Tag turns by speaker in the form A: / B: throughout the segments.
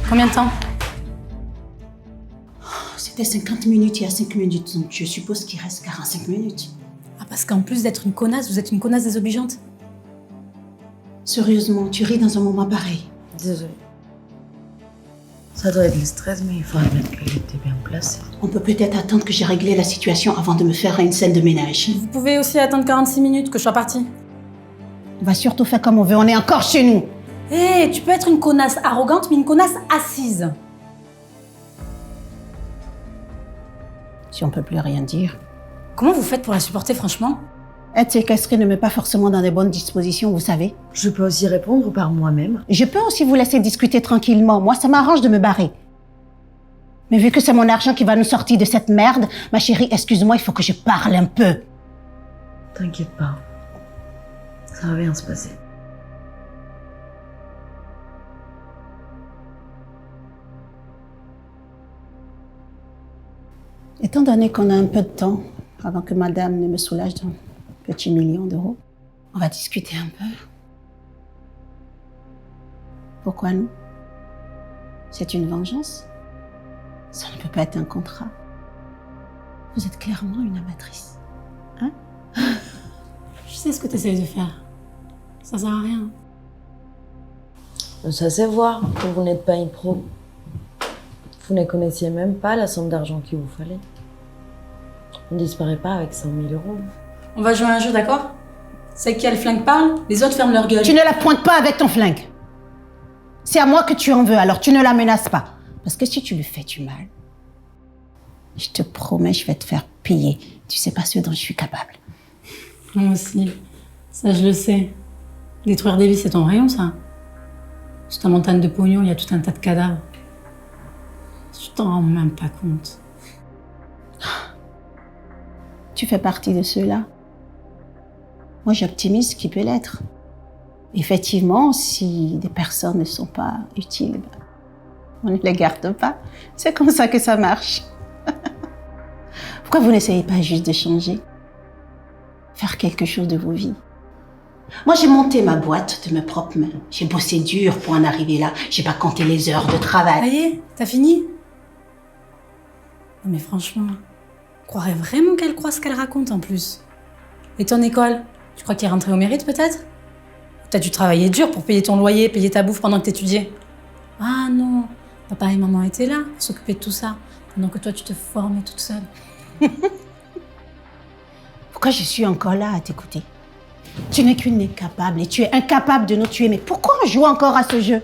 A: Combien de temps?
B: C'était 50 minutes il y a 5 minutes, donc je suppose qu'il reste 45 minutes.
A: Ah, parce qu'en plus d'être une connasse, vous êtes une connasse désobligeante.
B: Sérieusement, tu ris dans un moment pareil.
C: Désolée. Ça doit être le stress, mais il faut admettre qu'elle était bien placée.
B: On peut peut-être attendre que j'ai réglé la situation avant de me faire une scène de ménage.
A: Vous pouvez aussi attendre 46 minutes que je sois partie.
B: On va surtout faire comme on veut, on est encore chez nous.
A: Hé, tu peux être une connasse arrogante, mais une connasse assise.
B: Si on peut plus rien dire.
A: Comment vous faites pour la supporter, franchement?
B: Être séquestré ne met pas forcément dans des bonnes dispositions, vous savez.
C: Je peux aussi répondre par moi-même.
B: Je peux aussi vous laisser discuter tranquillement. Moi, ça m'arrange de me barrer. Mais vu que c'est mon argent qui va nous sortir de cette merde, ma chérie, excuse-moi, il faut que je parle un peu.
C: T'inquiète pas. Ça va bien se passer.
B: Étant donné qu'on a un peu de temps, avant que madame ne me soulage d'un petit million d'euros, on va discuter un peu. Pourquoi nous? C'est une vengeance? Ça ne peut pas être un contrat. Vous êtes clairement une amatrice. Hein?
A: Je sais ce que tu essayes de faire. Ça sert à rien.
C: Ça se voit que vous n'êtes pas une pro. Vous ne connaissiez même pas la somme d'argent qu'il vous fallait. On ne disparaît pas avec 100 000 euros.
A: On va jouer à un jeu, d'accord? C'est qui a le flingue parle, les autres ferment leur gueule.
B: Tu ne la pointes pas avec ton flingue. C'est à moi que tu en veux, alors tu ne la menaces pas. Parce que si tu lui fais du mal, je te promets, je vais te faire payer. Tu sais pas ce dont je suis capable.
A: Moi aussi. Ça, je le sais. Détruire des vies, c'est ton rayon, ça. Sur ta montagne de pognon, il y a tout un tas de cadavres. Tu t'en rends même pas compte.
B: Tu fais partie de ceux-là. Moi, j'optimise ce qui peut l'être. Effectivement, si des personnes ne sont pas utiles, on ne les garde pas. C'est comme ça que ça marche. Pourquoi vous n'essayez pas juste de changer? Faire quelque chose de vos vies? Moi, j'ai monté ma boîte de mes propres mains. J'ai bossé dur pour en arriver là. J'ai pas compté les heures de travail.
A: Ça y est, t'as fini? Non mais franchement, on croirait vraiment qu'elle croit ce qu'elle raconte en plus. Et ton école? Tu crois qu'elle est rentrée au mérite peut-être? T'as dû travailler dur pour payer ton loyer, payer ta bouffe pendant que t'étudiais. Ah non, papa et maman étaient là pour s'occuper de tout ça, pendant que toi tu te formais toute seule.
B: Pourquoi je suis encore là à t'écouter? Tu n'es qu'une incapable et tu es incapable de nous tuer. Mais pourquoi on joue encore à ce jeu?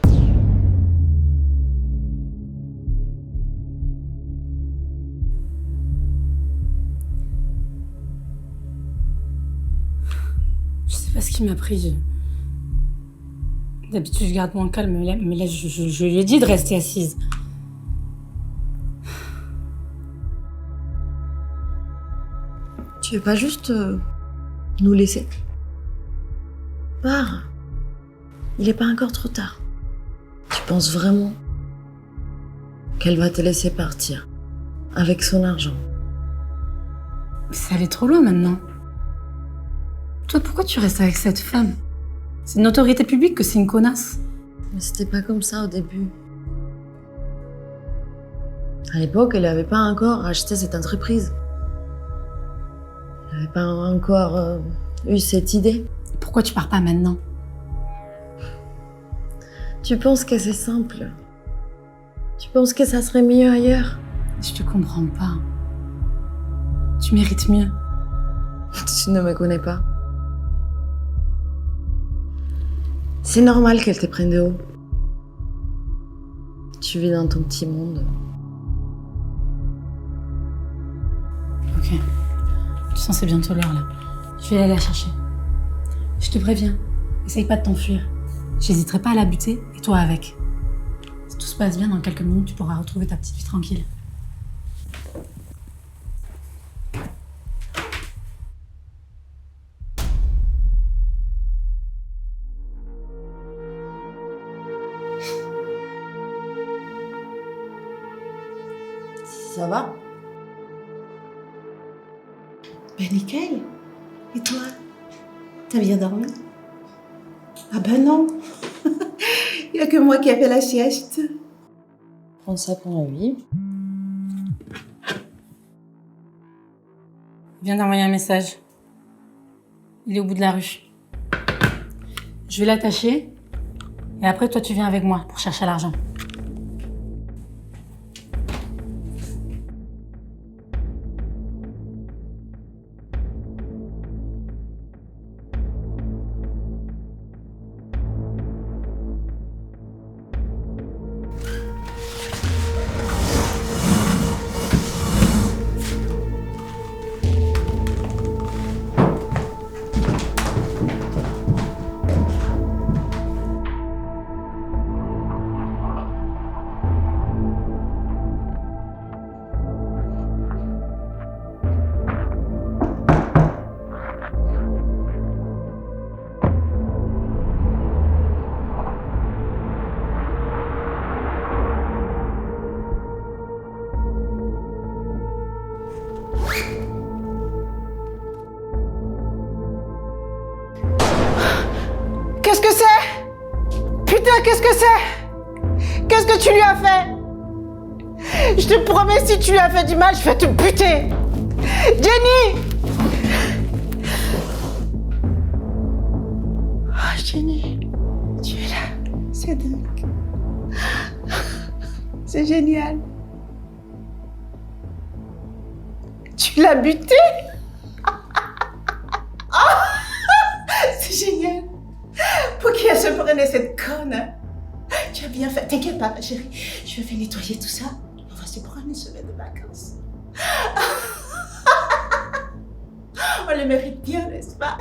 A: Je sais pas ce qui m'a pris. D'habitude, je garde mon calme, mais là je lui ai dit de rester assise.
C: Tu veux pas juste nous laisser? Pars. Il est pas encore trop tard. Tu penses vraiment qu'elle va te laisser partir avec son argent?
A: Mais ça allait trop loin maintenant. Toi, pourquoi tu restes avec cette femme? C'est une autorité publique que c'est une connasse.
C: Mais c'était pas comme ça au début. À l'époque, elle avait pas encore acheté cette entreprise. Elle avait pas encore eu cette idée.
A: Pourquoi tu pars pas maintenant?
C: Tu penses que c'est simple? Tu penses que ça serait mieux ailleurs?
A: Je te comprends pas. Tu mérites mieux.
C: Tu ne me connais pas. C'est normal qu'elle te prenne de haut. Tu vis dans ton petit monde.
A: Ok. Tu sens c'est bientôt l'heure là. Je vais aller la chercher. Je te préviens, essaye pas de t'enfuir. J'hésiterai pas à la buter et toi avec. Si tout se passe bien, dans quelques minutes, tu pourras retrouver ta petite vie tranquille.
C: Ça va?
B: Ben nickel. Et toi? T'as bien dormi? Ah ben non. Il n'y a que moi qui ai fait la sieste.
C: prendre ça pour un oui.
A: Il vient d'envoyer un message. Il est au bout de la rue. Je vais l'attacher. Et après, toi, tu viens avec moi pour chercher l'argent.
B: Qu'est-ce que c'est? Putain, qu'est-ce que c'est? Qu'est-ce que tu lui as fait? Je te promets, si tu lui as fait du mal, je vais te buter. Jenny! Oh, Jenny, tu es là. C'est dingue. C'est génial. Tu l'as buté? C'est génial. Pour qui elle se prenait cette conne? Tu as bien fait. T'inquiète pas, ma chérie. Je vais nettoyer tout ça. On va se prendre une semaine de vacances. On le mérite bien, n'est-ce pas?